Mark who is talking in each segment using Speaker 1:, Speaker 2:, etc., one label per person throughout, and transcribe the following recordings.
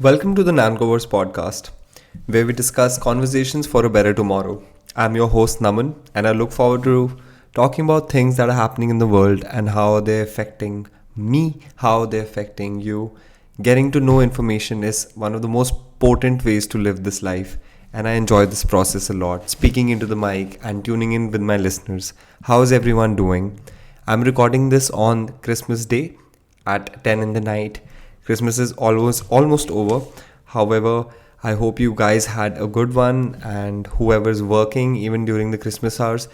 Speaker 1: Welcome to the NancoVerse podcast, where we discuss conversations for a better tomorrow. I'm your host Naman, and I look forward to talking about things that are happening in the world and how they're affecting me, how they're affecting you. Getting to know information is one of the most potent ways to live this life, and I enjoy this process a lot. Speaking into the mic and tuning in with my listeners. How is everyone doing? I'm recording this on Christmas Day at 10 in the night. Christmas is almost over. However, I hope you guys had a good one, and whoever's working even during the Christmas hours.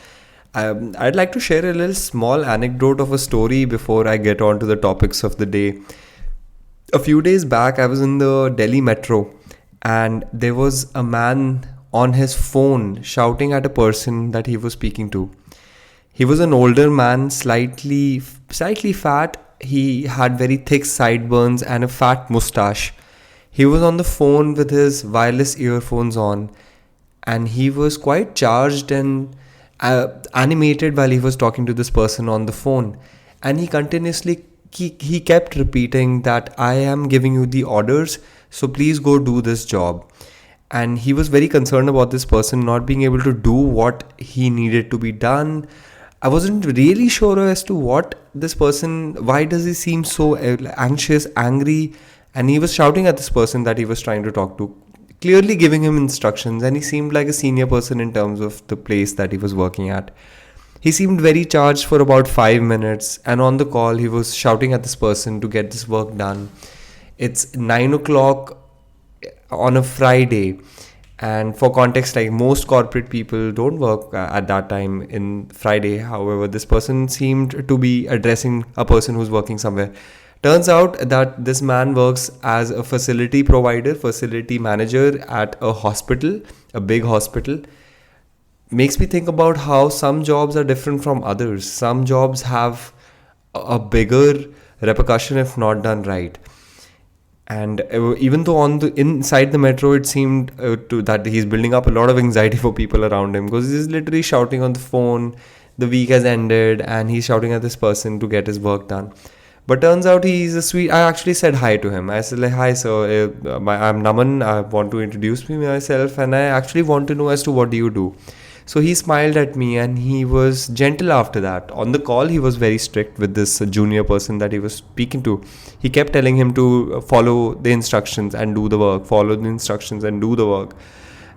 Speaker 1: I'd like to share a little small anecdote of a story before I get on to the topics of the day. A few days back, I was in the Delhi metro, and there was a man on his phone shouting at a person that he was speaking to. He was an older man, slightly fat. He had very thick sideburns and a fat mustache. He was on the phone with his wireless earphones on, and he was quite charged and animated while he was talking to this person on the phone. And he kept repeating that I am giving you the orders, so please go do this job. And he was very concerned about this person not being able to do what he needed to be done. I wasn't really sure as to why does he seem so anxious, angry, and he was shouting at this person that he was trying to talk to, clearly giving him instructions, and he seemed like a senior person in terms of the place that he was working at. He seemed very charged for about 5 minutes, and on the call he was shouting at this person to get this work done. It's 9 o'clock on a Friday. And for context, like most corporate people don't work at that time in Friday. However, this person seemed to be addressing a person who's working somewhere. Turns out that this man works as a facility provider, facility manager at a hospital, a big hospital. Makes me think about how some jobs are different from others. Some jobs have a bigger repercussion if not done right. And even though inside the metro, it seemed that he's building up a lot of anxiety for people around him, because he's literally shouting on the phone. The week has ended, and he's shouting at this person to get his work done. But turns out he's a sweet. I actually said hi to him. I said, like, hi sir, I'm Naman. I want to introduce myself, and I actually want to know as to what do you do. So he smiled at me, and he was gentle after that. On the call, he was very strict with this junior person that he was speaking to. He kept telling him to follow the instructions and do the work, follow the instructions and do the work.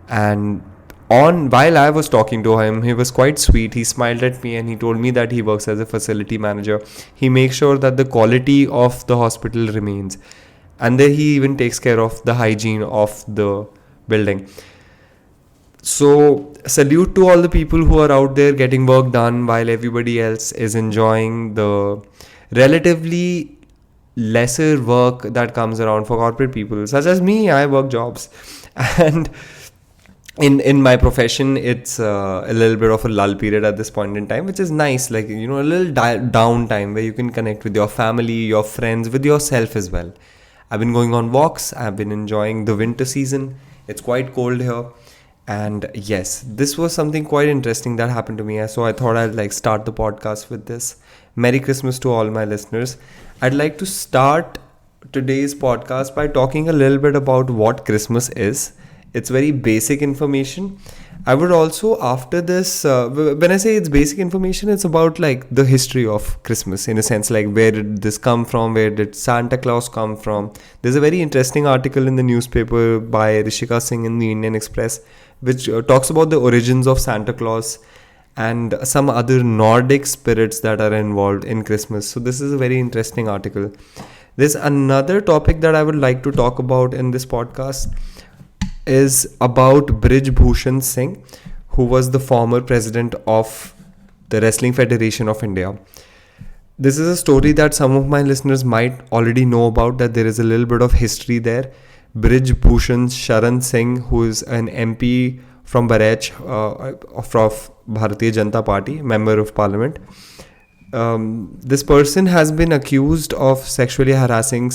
Speaker 1: And while I was talking to him, he was quite sweet. He smiled at me and he told me that he works as a facility manager. He makes sure that the quality of the hospital remains. And then he even takes care of the hygiene of the building. So, salute to all the people who are out there getting work done while everybody else is enjoying the relatively lesser work that comes around for corporate people. Such as me, I work jobs. And in my profession, it's a little bit of a lull period at this point in time, which is nice. Like, a little downtime where you can connect with your family, your friends, with yourself as well. I've been going on walks. I've been enjoying the winter season. It's quite cold here. And yes, this was something quite interesting that happened to me. So I thought I'd start the podcast with this. Merry Christmas to all my listeners. I'd like to start today's podcast by talking a little bit about what Christmas is. It's very basic information. I would also, after this, when I say it's basic information, it's about the history of Christmas, in a sense, where did this come from? Where did Santa Claus come from? There's a very interesting article in the newspaper by Rishika Singh in the Indian Express, which talks about the origins of Santa Claus and some other Nordic spirits that are involved in Christmas. So this is a very interesting article. There's another topic that I would like to talk about in this podcast is about Brij Bhushan Singh, who was the former president of the Wrestling Federation of India. This is a story that some of my listeners might already know about, that there is a little bit of history there. Brij Bhushan Sharan Singh, who is an MP from Brij of Bharatiya Janata Party, member of parliament. This person has been accused of sexually harassing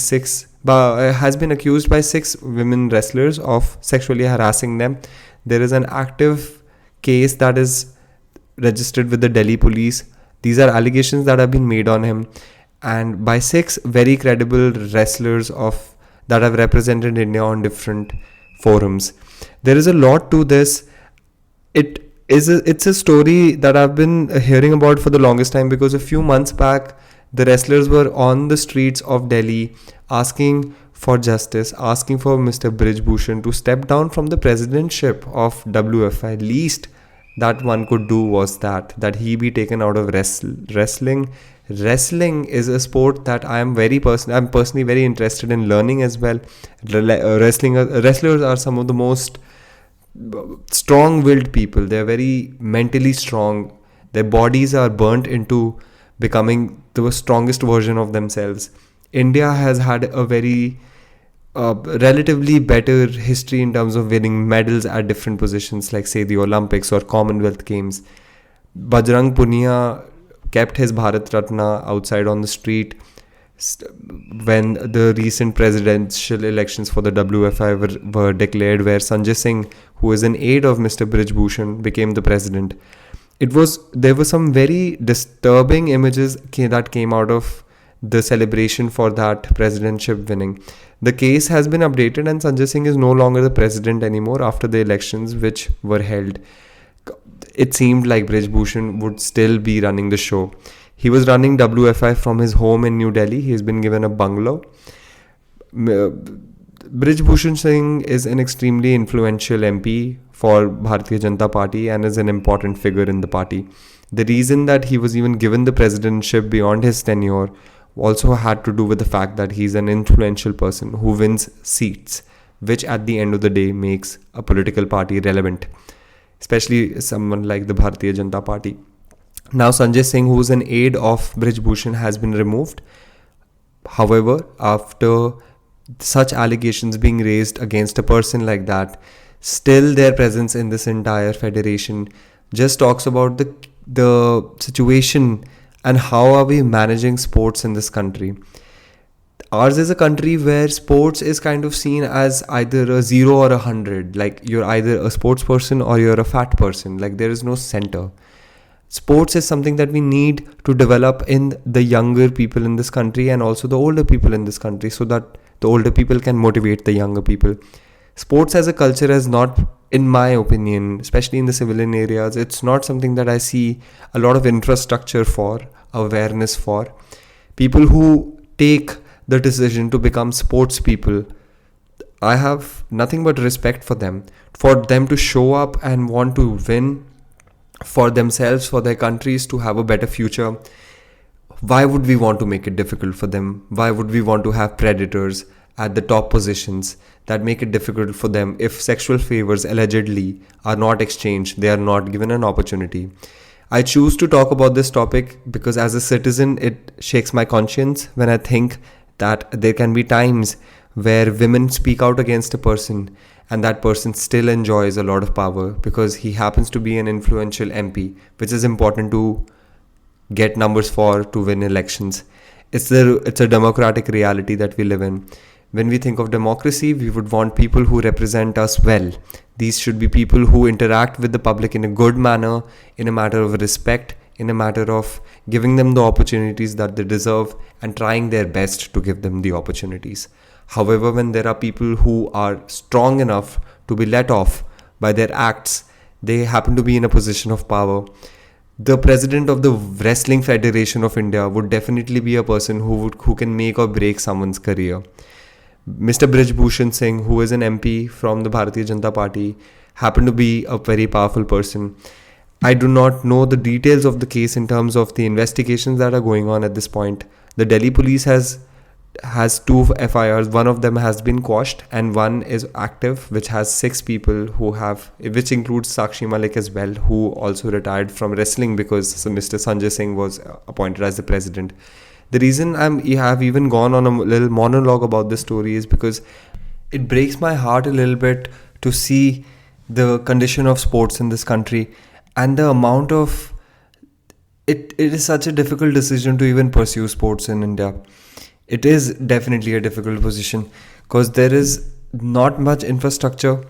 Speaker 1: has been accused by 6 women wrestlers of sexually harassing them. There is an active case that is registered with the Delhi police. These are allegations that have been made on him, and by 6 very credible wrestlers of that have represented India on different forums. There is a lot to this. It's a story that I've been hearing about for the longest time, because a few months back the wrestlers were on the streets of Delhi asking for justice, asking for Mr. Bhushan to step down from the presidentship of WFI. Least that one could do was that he be taken out of wrestling. Wrestling is a sport that I'm personally very interested in learning as well. Wrestlers are some of the most strong-willed people. They're very mentally strong. Their bodies are burnt into becoming the strongest version of themselves. India has had a very relatively better history in terms of winning medals at different positions, like say the Olympics or Commonwealth Games. Bajrang Punia kept his Bharat Ratna outside on the street when the recent presidential elections for the WFI were declared, where Sanjay Singh, who is an aide of Mr. Brij Bhushan, became the president. There were some very disturbing images that came out of the celebration for that presidentship winning. The case has been updated and Sanjay Singh is no longer the president anymore after the elections which were held. It seemed like Brij Bhushan would still be running the show. He was running WFI from his home in New Delhi. He has been given a bungalow. Brij Bhushan Singh is an extremely influential MP for Bharatiya Janata Party and is an important figure in the party. The reason that he was even given the presidentship beyond his tenure also had to do with the fact that he's an influential person who wins seats, which at the end of the day makes a political party relevant, especially someone like the Bharatiya Janata Party. Now Sanjay Singh, who is an aide of Brij Bhushan, has been removed. However, after such allegations being raised against a person like that, still their presence in this entire federation just talks about the situation and how are we managing sports in this country. Ours is a country where sports is kind of seen as either a 0 or a 100. Like you're either a sports person or you're a fat person. Like there is no center. Sports is something that we need to develop in the younger people in this country and also the older people in this country, so that the older people can motivate the younger people. Sports as a culture has not, in my opinion, especially in the civilian areas, it's not something that I see a lot of infrastructure for, awareness for. People who take the decision to become sports people, I have nothing but respect for them to show up and want to win for themselves, for their countries, to have a better future. Why would we want to make it difficult for them? Why would we want to have predators at the top positions that make it difficult for them? If sexual favors allegedly are not exchanged, they are not given an opportunity. I choose to talk about this topic because as a citizen, it shakes my conscience when I think that there can be times where women speak out against a person and that person still enjoys a lot of power because he happens to be an influential MP, which is important to get numbers for, to win elections. It's a democratic reality that we live in. When we think of democracy, we would want people who represent us well. These should be people who interact with the public in a good manner, in a matter of respect, in a matter of giving them the opportunities that they deserve and trying their best to give them the opportunities. However, when there are people who are strong enough to be let off by their acts, they happen to be in a position of power. The president of the Wrestling Federation of India would definitely be a person who can make or break someone's career. Mr. Brij Bhushan Singh, who is an MP from the Bharatiya Janata Party, happened to be a very powerful person. I do not know the details of the case in terms of the investigations that are going on at this point. The Delhi police has 2 FIRs. One of them has been quashed and one is active, which has 6 people which includes Sakshi Malik as well, who also retired from wrestling because Mr. Sanjay Singh was appointed as the president. The reason I have even gone on a little monologue about this story is because it breaks my heart a little bit to see the condition of sports in this country and the amount of it is such a difficult decision to even pursue sports in India. It is definitely a difficult position because there is not much infrastructure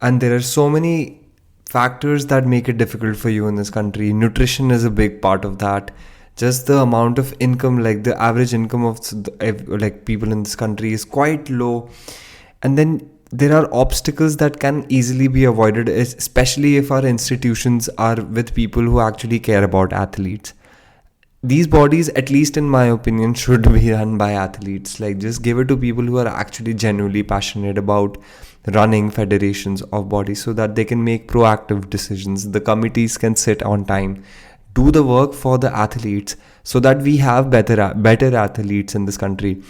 Speaker 1: and there are so many factors that make it difficult for you in this country. Nutrition is a big part of that. Just the amount of income, like the average income of like people in this country is quite low. And then there are obstacles that can easily be avoided, especially if our institutions are with people who actually care about athletes. These bodies, at least in my opinion, should be run by athletes. Like, just give it to people who are actually genuinely passionate about running federations of bodies, so that they can make proactive decisions. The committees can sit on time, do the work for the athletes, so that we have better athletes in this country,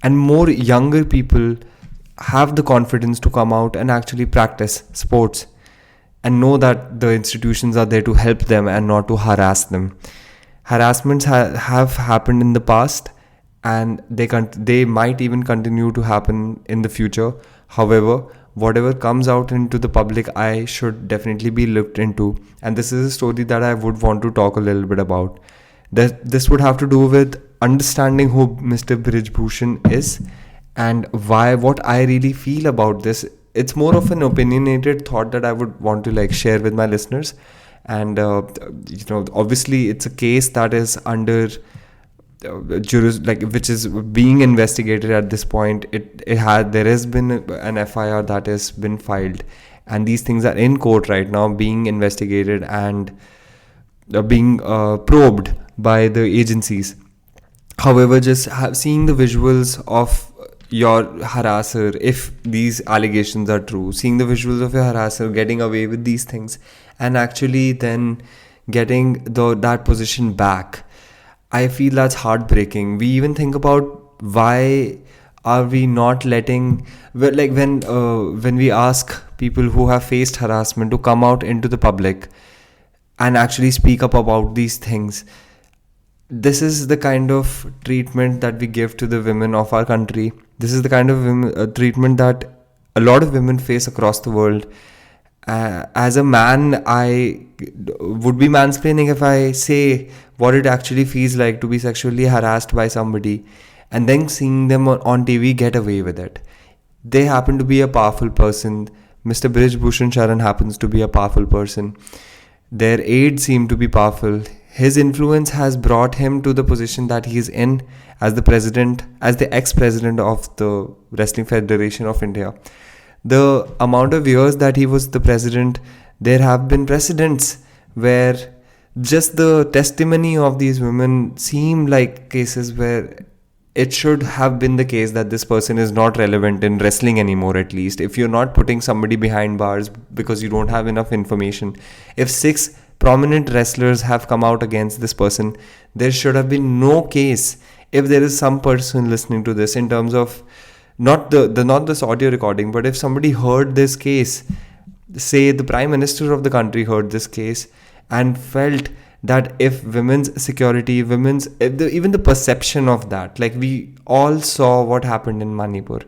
Speaker 1: and more younger people have the confidence to come out and actually practice sports, and know that the institutions are there to help them and not to harass them. Harassments have happened in the past, and they might even continue to happen in the future. However, whatever comes out into the public eye should definitely be looked into, and this is a story that I would want to talk a little bit about. This would have to do with understanding who Mr. Brij Bhushan is, and what I really feel about this. It's more of an opinionated thought that I would want to like share with my listeners. And obviously it's a case that is under which is being investigated at this point. There has been an FIR that has been filed, and these things are in court right now, being investigated and being probed by the agencies. However, just seeing the visuals of your harasser, if these allegations are true, seeing the visuals of your harasser getting away with these things and actually then getting that position back, I feel that's heartbreaking. We even think about why are we not letting, like when we ask people who have faced harassment to come out into the public and actually speak up about these things. This is the kind of treatment that we give to the women of our country. This is the kind of treatment that a lot of women face across the world. As a man, I would be mansplaining if I say what it actually feels like to be sexually harassed by somebody, and then seeing them on TV get away with it. They happen to be a powerful person. Mr. Brij Bhushan Sharan happens to be a powerful person. Their aides seem to be powerful. His influence has brought him to the position that he is in as the ex-president of the Wrestling Federation of India. The amount of years that he was the president, there have been precedents where just the testimony of these women seem like cases where it should have been the case that this person is not relevant in wrestling anymore. At least if you're not putting somebody behind bars because you don't have enough information. If 6 prominent wrestlers have come out against this person, there should have been no case. If there is some person listening to this, in terms of not this audio recording, but if somebody heard this case, say the Prime Minister of the country heard this case and felt that if women's security, even the perception of that, like we all saw what happened in Manipur,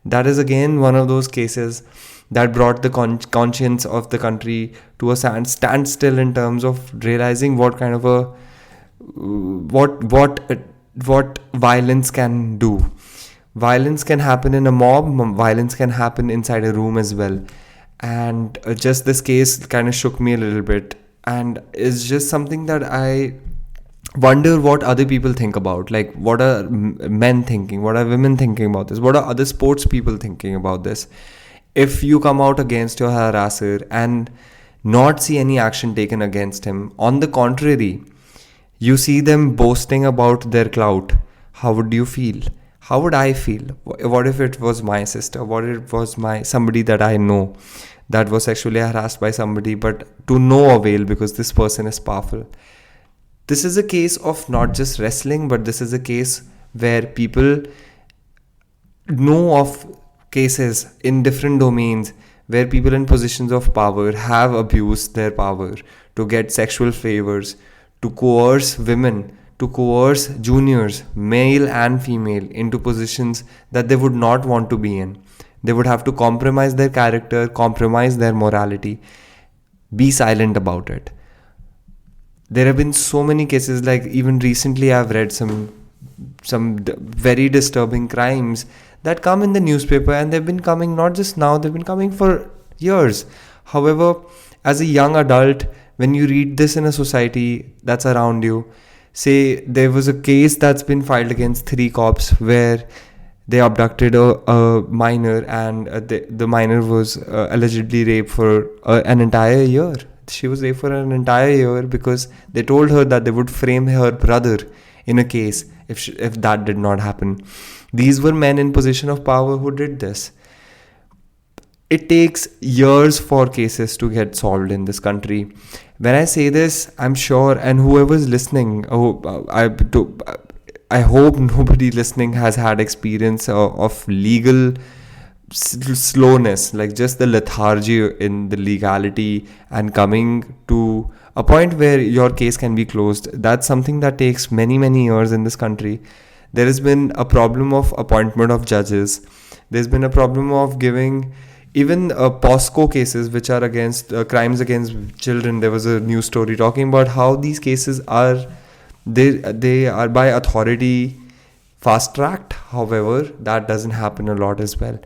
Speaker 1: that is again one of those cases that brought the conscience of the country to a standstill in terms of realizing what kind of what violence can do. Violence can happen in a mob, violence can happen inside a room as well. And just this case kind of shook me a little bit, and it's just something that I wonder what other people think about. Like, what are men thinking, what are women thinking about this, what are other sports people thinking about this? If you come out against your harasser and not see any action taken against him, on the contrary, you see them boasting about their clout, how would you feel? How would I feel? What if it was my sister? What if it was somebody that I know that was sexually harassed by somebody, but to no avail because this person is powerful? This is a case of not just wrestling, but this is a case where people know of cases in different domains where people in positions of power have abused their power to get sexual favors, to coerce women, to coerce juniors, male and female, into positions that they would not want to be in. They would have to compromise their character, compromise their morality, be silent about it. There have been so many cases, like even recently I've read some very disturbing crimes that come in the newspaper, and they've been coming not just now, they've been coming for years. However, as a young adult, when you read this in a society that's around you, Say there was a case that's been filed against 3 cops where they abducted a minor, and the minor was allegedly raped for an entire year. She was raped for an entire year because they told her that they would frame her brother in a case if that did not happen. These were men in position of power who did this. It takes years for cases to get solved in this country. When I say this, I'm sure, and whoever's listening, I hope nobody listening has had experience of legal slowness, like just the lethargy in the legality and coming to a point where your case can be closed. That's something that takes many, many years in this country. There has been a problem of appointment of judges. There's been a problem of giving even POSCO cases, which are against crimes against children. There was a news story talking about how these cases are they are by authority fast tracked. However, that doesn't happen a lot as well.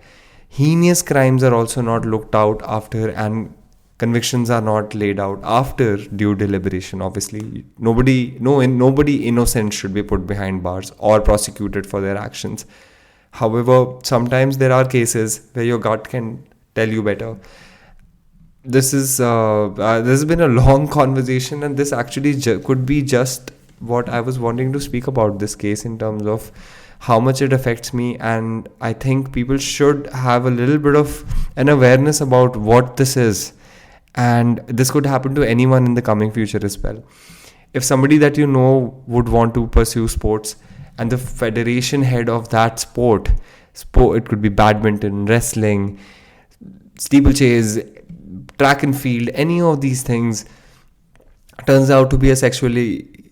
Speaker 1: Heinous crimes are also not looked out after, and convictions are not laid out after due deliberation. Obviously, nobody innocent should be put behind bars or prosecuted for their actions. However, sometimes there are cases where your gut can tell you better. This has been a long conversation, and this actually could be just what I was wanting to speak about this case in terms of how much it affects me. And I think people should have a little bit of an awareness about what this is, and this could happen to anyone in the coming future as well. If somebody that you know would want to pursue sports, and the federation head of that sport, it could be badminton, wrestling, steeplechase, track and field, any of these things, turns out to be a sexual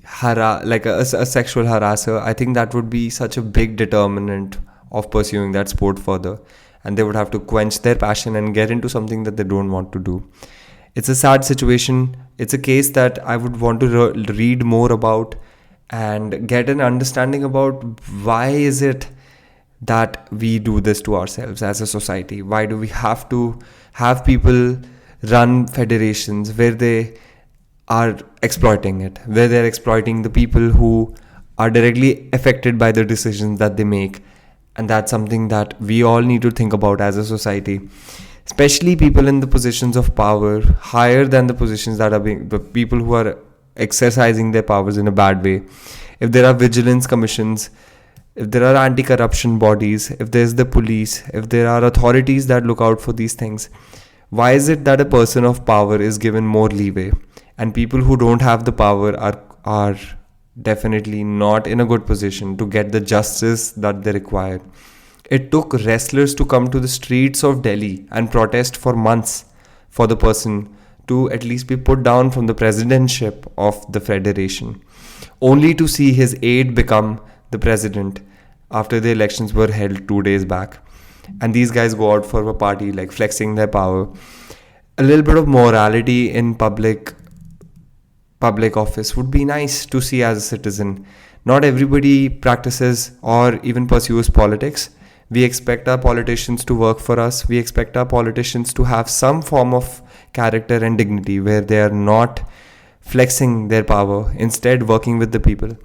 Speaker 1: harasser, I think that would be such a big determinant of pursuing that sport further, and they would have to quench their passion and get into something that they don't want to do. It's a sad situation. It's a case that I would want to read more about and get an understanding about why is it that we do this to ourselves as a society. Why do we have to have people run federations where they are exploiting it, where they're exploiting the people who are directly affected by the decisions that they make? And that's something that we all need to think about as a society, especially people in the positions of power, higher than the positions that are being, the people who are exercising their powers in a bad way. If there are vigilance commissions, if there are anti-corruption bodies, if there's the police, if there are authorities that look out for these things, why is it that a person of power is given more leeway, and people who don't have the power are definitely not in a good position to get the justice that they require? It took wrestlers to come to the streets of Delhi and protest for months for the person to at least be put down from the presidentship of the federation, only to see his aide become the president after the elections were held 2 days back. And these guys go out for a party, like flexing their power. A little bit of morality in public office would be nice to see as a citizen. Not everybody practices or even pursues politics. We expect our politicians to work for us. We expect our politicians to have some form of character and dignity where they are not flexing their power, instead working with the people.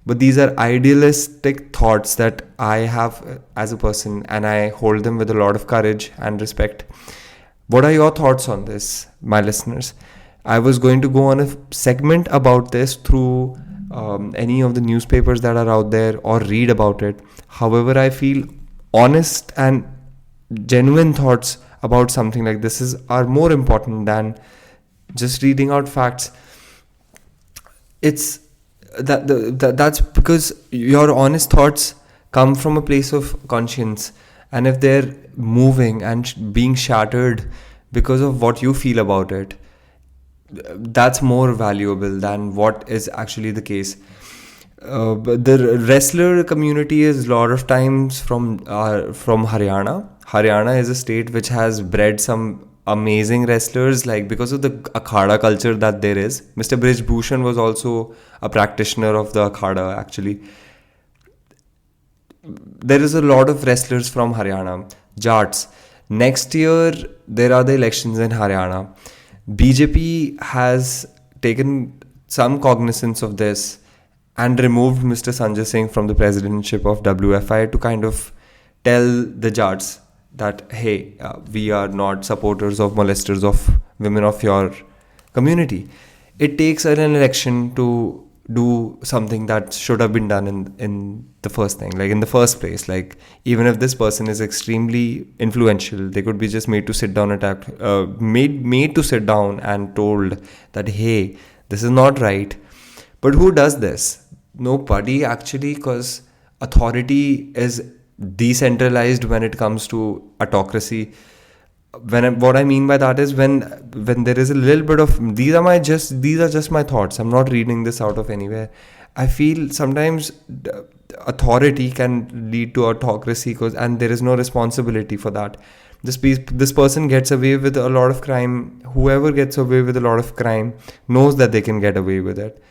Speaker 1: But these are idealistic thoughts that I have as a person, and I hold them with a lot of courage and respect. What are your thoughts on this, my listeners? I was going to go on a segment about this through any of the newspapers that are out there, or read about it. However, I feel honest and genuine thoughts about something like this are more important than just reading out facts. It's that's because your honest thoughts come from a place of conscience, and if they're moving and being shattered because of what you feel about it, that's more valuable than what is actually the case. But the wrestler community is a lot of times from Haryana. Haryana is a state which has bred some amazing wrestlers, like because of the akhada culture that there is. Mr. Brij Bhushan was also a practitioner of the akhada, actually. There is a lot of wrestlers from Haryana. Jats. Next year, there are the elections in Haryana. BJP has taken some cognizance of this, and removed Mr. Sanjay Singh from the presidentship of WFI to kind of tell the judge that, hey, we are not supporters of molesters of women of your community. It takes an election to do something that should have been done in the first thing, like in the first place. Like, even if this person is extremely influential, they could be just made to sit down made to sit down and told that, hey, this is not right. But who does this? Nobody actually, because authority is decentralized when it comes to autocracy. What I mean by that is when there is a little bit of, these are just my thoughts. I'm not reading this out of anywhere. I feel sometimes authority can lead to autocracy, and there is no responsibility for that. This person gets away with a lot of crime. Whoever gets away with a lot of crime knows that they can get away with it.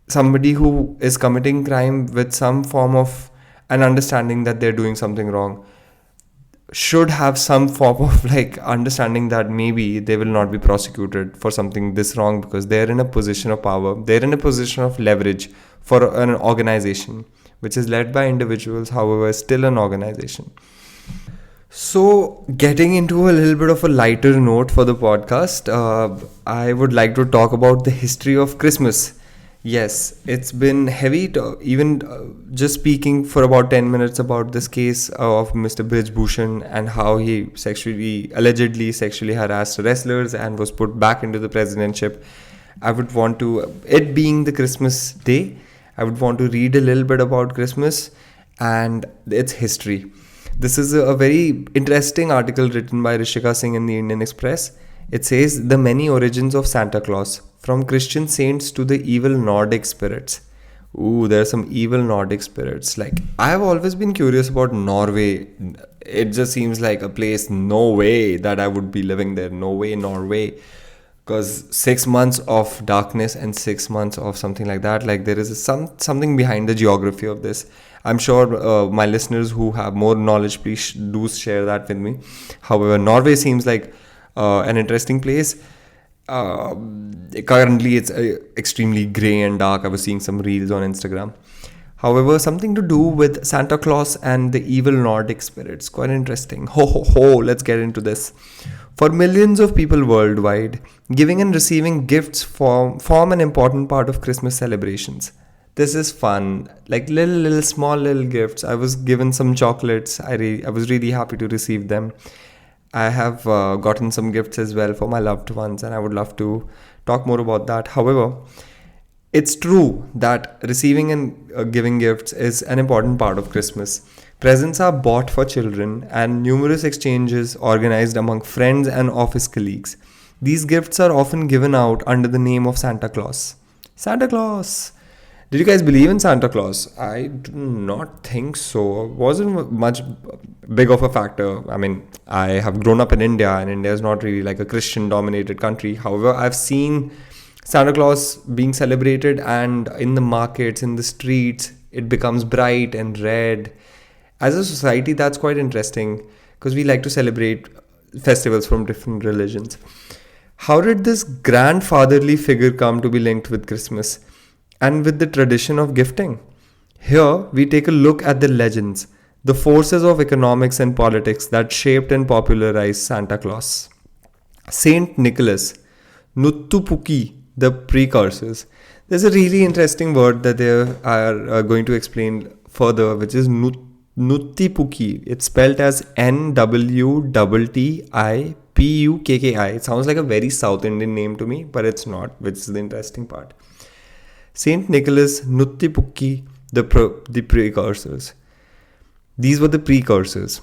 Speaker 1: Somebody who is committing crime with some form of an understanding that they're doing something wrong should have some form of understanding that maybe they will not be prosecuted for something this wrong, because they're in a position of power, they're in a position of leverage for an organization which is led by individuals, however still an organization. So, getting into a little bit of a lighter note for the podcast, I would like to talk about the history of Christmas. Yes, it's been heavy to even just speaking for about 10 minutes about this case of Mr. Brij Bhushan and how he allegedly sexually harassed wrestlers and was put back into the presidentship. I would want to, it being the Christmas day, I would want to read a little bit about Christmas and its history. This is a very interesting article written by Rishika Singh in the Indian Express. It says, the many origins of Santa Claus, from Christian saints to the evil Nordic spirits. Ooh, there are some evil Nordic spirits. I've always been curious about Norway. It just seems like a place, no way that I would be living there. No way, Norway. Because 6 months of darkness and 6 months of something like that, there is something behind the geography of this. I'm sure my listeners who have more knowledge, please do share that with me. However, Norway seems like an interesting place. Currently it's extremely grey and dark. I was seeing some reels on Instagram. However, something to do with Santa Claus and the evil Nordic spirits. Quite interesting. Let's get into this. For millions of people worldwide, giving and receiving gifts form an important part of Christmas celebrations. This is fun, little small little gifts. I was given some chocolates. I was really happy to receive them. I have gotten some gifts as well for my loved ones, and I would love to talk more about that. However, it's true that receiving and giving gifts is an important part of Christmas. Presents are bought for children and numerous exchanges organized among friends and office colleagues. These gifts are often given out under the name of Santa Claus. Santa Claus! Did you guys believe in Santa Claus? I do not think so. It wasn't much big of a factor. I mean, I have grown up in India, and India is not really a Christian-dominated country. However, I've seen Santa Claus being celebrated, and in the markets, in the streets, it becomes bright and red. As a society, that's quite interesting because we like to celebrate festivals from different religions. How did this grandfatherly figure come to be linked with Christmas and with the tradition of gifting? Here, we take a look at the legends, the forces of economics and politics that shaped and popularized Santa Claus. Saint Nicholas, Nuttupuki, the precursors. There's a really interesting word that they are going to explain further, which is Nuttipuki. It's spelled as NwttiPukki. It sounds like a very South Indian name to me, but it's not, which is the interesting part. Saint Nicholas, Nuttipuki, the precursors. These were the precursors.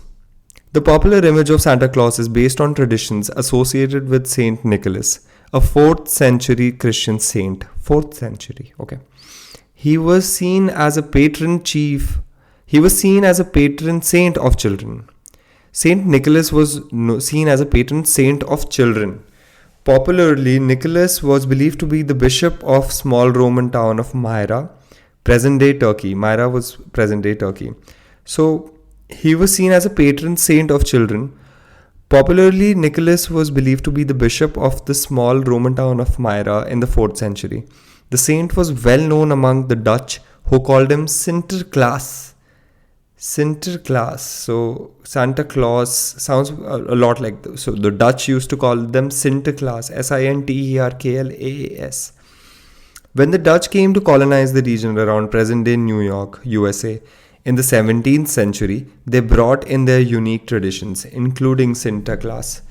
Speaker 1: The popular image of Santa Claus is based on traditions associated with Saint Nicholas, a 4th century Christian saint. 4th century, okay. He was seen as a patron saint of children. Saint Nicholas was seen as a patron saint of children. Popularly, Nicholas was believed to be the bishop of small Roman town of Myra, present-day Turkey. Myra was present-day Turkey. So, he was seen as a patron saint of children. Popularly, Nicholas was believed to be the bishop of the small Roman town of Myra in the 4th century. The saint was well known among the Dutch, who called him Sinterklaas. Sinterklaas. So Santa Claus sounds a lot like so the Dutch used to call them Sinterklaas, Sinterklaas. When the Dutch came to colonize the region around present-day New York, USA, in the 17th century, they brought in their unique traditions, including Sinterklaas.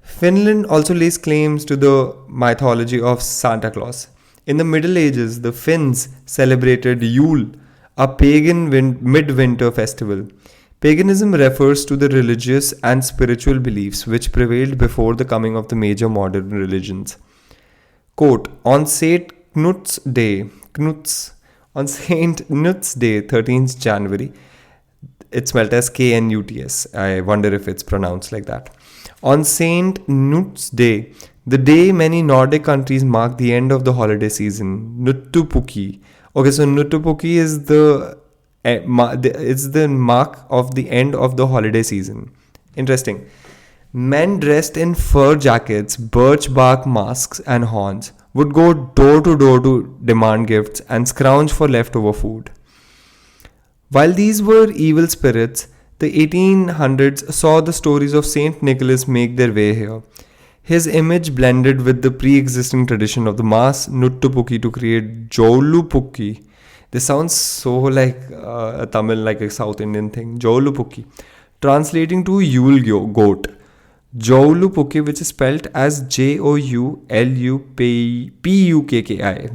Speaker 1: Finland also lays claims to the mythology of Santa Claus. In the Middle Ages, the Finns celebrated Yule, a pagan midwinter festival. Paganism refers to the religious and spiritual beliefs which prevailed before the coming of the major modern religions. Quote, on Saint Knut's Day, 13th January, it's spelled as Knuts. I wonder if it's pronounced like that. On Saint Knut's Day, the day many Nordic countries mark the end of the holiday season, Nuttupukki. Okay, so Nuttupukki is it's the mark of the end of the holiday season. Interesting. Men dressed in fur jackets, birch bark masks and horns would go door to door to demand gifts and scrounge for leftover food. While these were evil spirits, the 1800s saw the stories of Saint Nicholas make their way here. His image blended with the pre-existing tradition of the mass Nuttupukki to create Joulupukki. This sounds so like a Tamil, like a South Indian thing. Joulupukki. Translating to Yule goat. Joulupukki, which is spelled as Joulupukki.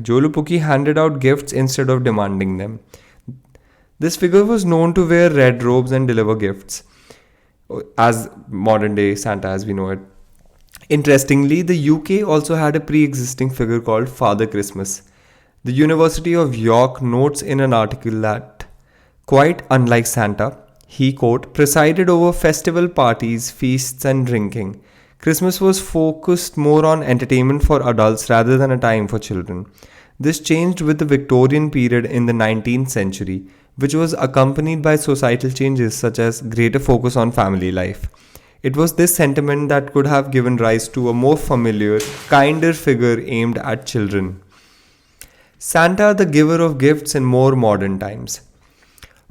Speaker 1: Joulupukki handed out gifts instead of demanding them. This figure was known to wear red robes and deliver gifts, as modern day Santa as we know it. Interestingly, the UK also had a pre-existing figure called Father Christmas. The University of York notes in an article that, quite unlike Santa, he, quote, presided over festival parties, feasts and drinking. Christmas was focused more on entertainment for adults rather than a time for children. This changed with the Victorian period in the 19th century, which was accompanied by societal changes such as greater focus on family life. It was this sentiment that could have given rise to a more familiar, kinder figure aimed at children. Santa, the giver of gifts in more modern times.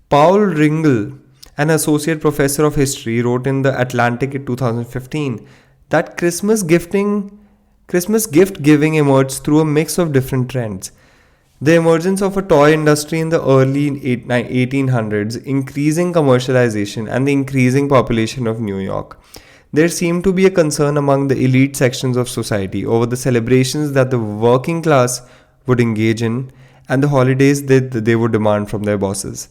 Speaker 1: Paul Ringel, an associate professor of history, wrote in The Atlantic in 2015 that Christmas gift giving emerged through a mix of different trends. The emergence of a toy industry in the early 1800s, increasing commercialization, and the increasing population of New York. There seemed to be a concern among the elite sections of society over the celebrations that the working class would engage in and the holidays that they would demand from their bosses.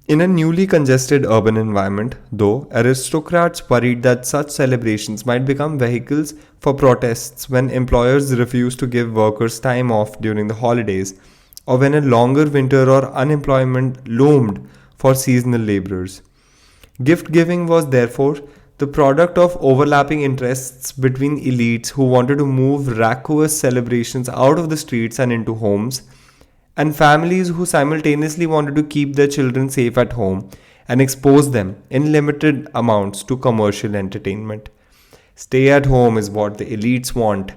Speaker 1: In a newly congested urban environment, though, aristocrats worried that such celebrations might become vehicles for protests when employers refused to give workers time off during the holidays, or when a longer winter or unemployment loomed for seasonal laborers. Gift giving was therefore the product of overlapping interests between elites who wanted to move raucous celebrations out of the streets and into homes, and families who simultaneously wanted to keep their children safe at home and expose them in limited amounts to commercial entertainment. Stay at home is what the elites want.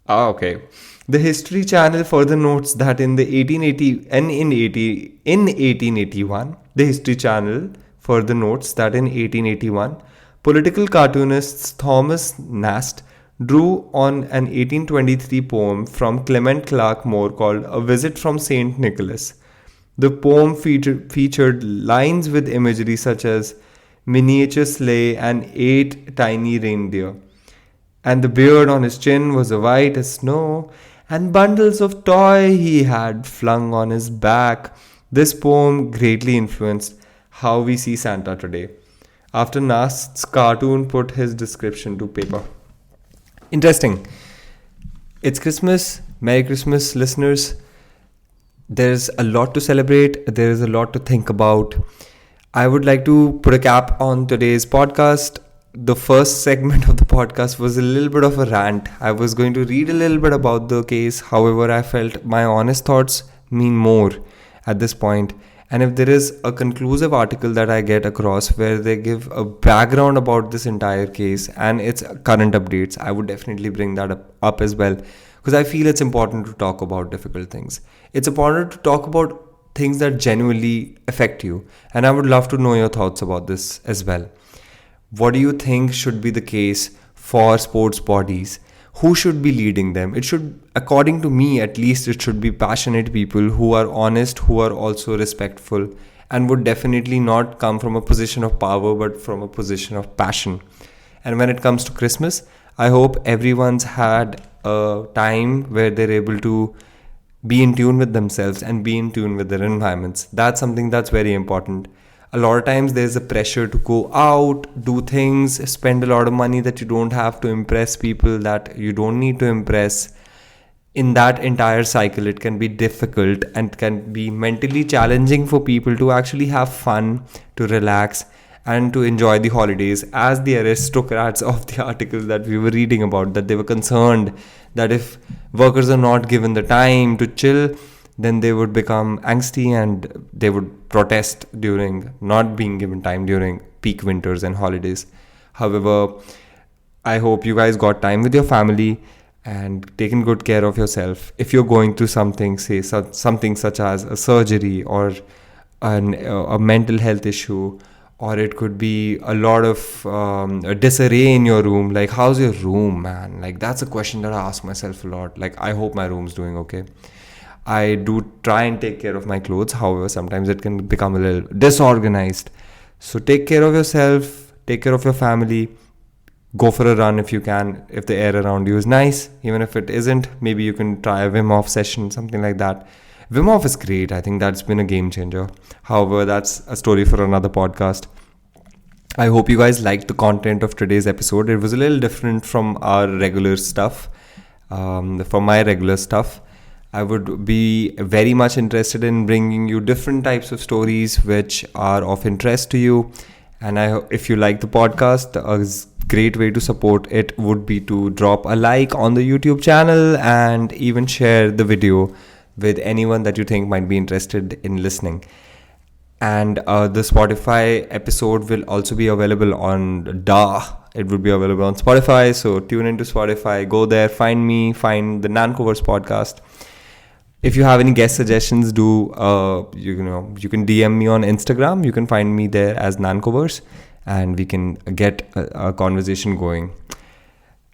Speaker 1: Okay. The History Channel further notes that in 1881, the History Channel further notes that in 1881, political cartoonist Thomas Nast drew on an 1823 poem from Clement Clarke Moore called A Visit from St. Nicholas. The poem featured lines with imagery such as miniature sleigh and 8 tiny reindeer. And the beard on his chin was white as snow, and bundles of toy he had flung on his back. This poem greatly influenced how we see Santa today, after Nast's cartoon put his description to paper. Interesting. It's Christmas. Merry Christmas, listeners. There's a lot to celebrate. There is a lot to think about. I would like to put a cap on today's podcast. The first segment of the podcast was a little bit of a rant. I was going to read a little bit about the case. However, I felt my honest thoughts mean more at this point. And if there is a conclusive article that I get across where they give a background about this entire case and its current updates, I would definitely bring that up as well. because I feel it's important to talk about difficult things. It's important to talk about things that genuinely affect you. And I would love to know your thoughts about this as well. What do you think should be the case for sports bodies? Who should be leading them? It should, according to me at least, it should be passionate people who are honest, who are also respectful, and would definitely not come from a position of power but from a position of passion. And when it comes to Christmas, I hope everyone's had a time where they're able to be in tune with themselves and be in tune with their environments. That's something that's very important. A lot of times there's a pressure to go out, do things, spend a lot of money that you don't have to impress people that you don't need to impress. In that entire cycle, it can be difficult and can be mentally challenging for people to actually have fun, to relax, and to enjoy the holidays. As the aristocrats of the article that we were reading about, that they were concerned that if workers are not given the time to chill, then they would become angsty and they would protest during not being given time during peak winters and holidays. However, I hope you guys got time with your family and taken good care of yourself. If you're going through something, say something such as a surgery or a mental health issue, or it could be a lot of a disarray in your room. Like, how's your room, man? Like, that's a question that I ask myself a lot. Like, I hope my room's doing okay. I do try and take care of my clothes. However, sometimes it can become a little disorganized. So take care of yourself, take care of your family. Go for a run if you can, if the air around you is nice. Even if it isn't, maybe you can try a Wim Hof session, something like that. Wim Hof is great. I think that's been a game changer. However, that's a story for another podcast. I hope you guys liked the content of today's episode. It was a little different from our regular stuff, from my regular stuff. I would be very much interested in bringing you different types of stories which are of interest to you. And if you like the podcast, a great way to support it would be to drop a like on the YouTube channel and even share the video with anyone that you think might be interested in listening. And the Spotify episode will also be available on It would be available on Spotify. So tune into Spotify, go there, find me, find the NancoVerse podcast. If you have any guest suggestions, you can DM me on Instagram. You can find me there as NancoVerse, and we can get a conversation going.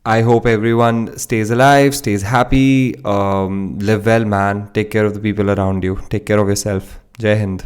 Speaker 1: I hope everyone stays alive, stays happy, live well, man. Take care of the people around you. Take care of yourself. Jai Hind.